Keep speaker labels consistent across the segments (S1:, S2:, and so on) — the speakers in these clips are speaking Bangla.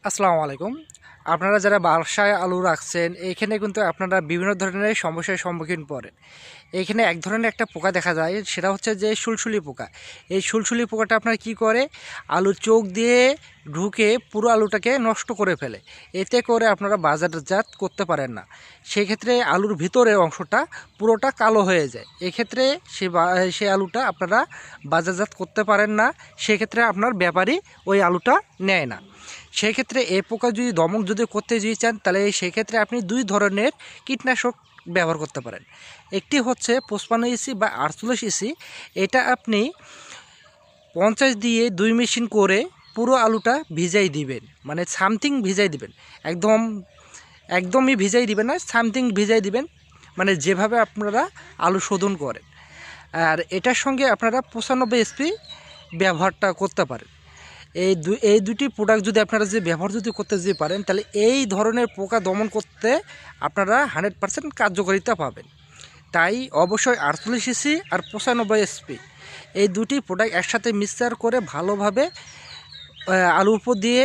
S1: আসসালামু আলাইকুম। আপনারা যারা বাসায় আলু রাখছেন, এইখানে কিন্তু আপনারা বিভিন্ন ধরনের সমস্যার সম্মুখীন পড়েন। এইখানে এক ধরনের একটা পোকা দেখা যায়, সেটা হচ্ছে যে সুলসুলি পোকা। এই সুলসুলি পোকাটা আপনার কি করে, আলুর চোখ দিয়ে ঢুকে পুরো আলুটাকে নষ্ট করে ফেলে। এতে করে আপনারা বাজারজাত করতে পারেন না। সেক্ষেত্রে আলুর ভিতরের অংশটা পুরোটা কালো হয়ে যায়। এক্ষেত্রে সেই আলুটা আপনারা বাজারজাত করতে পারেন না। সেক্ষেত্রে আপনার ব্যাপারী ওই আলুটা নেয় না। সেক্ষেত্রে এই পোকা যদি দমন করতে চান, তাহলে সেক্ষেত্রে আপনি দুই ধরনের কীটনাশক ব্যবহার করতে পারেন। একটি হচ্ছে 55 ইসি বা 48 ইসি। এটা আপনি 50 দিয়ে 2 মেশিন করে পুরো আলুটা ভিজাই দিবেন, মানে সামথিং ভিজাই দিবেন। একদমই ভিজাই দিবেন না, সামথিং ভিজাই দিবেন, মানে যেভাবে আপনারা আলু শোধন করেন। আর এটার সঙ্গে আপনারা 95 এসপি ব্যবহারটা করতে পারেন। এই দুটি প্রোডাক্ট যদি আপনারা ব্যবহার করতে পারেন, তাহলে এই ধরনের পোকা দমন করতে আপনারা 100% কার্যকারিতা পাবেন। তাই অবশ্যই 48 ইসি আর 95 এসপি এই দুটি প্রোডাক্ট একসাথে মিক্সচার করে ভালোভাবে আলুর উপর দিয়ে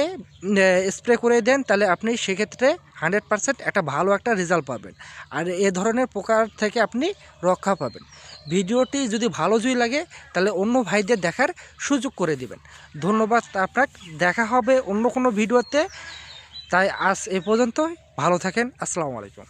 S1: স্প্রে করে দেন, তাহলে আপনি সেক্ষেত্রে 100% একটা ভালো একটা রেজাল্ট পাবেন। আর এ ধরনের পোকার থেকে আপনি রক্ষা পাবেন। ভিডিওটি যদি ভালো লাগে, তাহলে অন্য ভাইদের দেখার সুযোগ করে দিবেন। ধন্যবাদ। আপনাকে দেখা হবে অন্য কোনো ভিডিওতে। তাই আজ এ পর্যন্তই। ভালো থাকেন। আসসালামু আলাইকুম।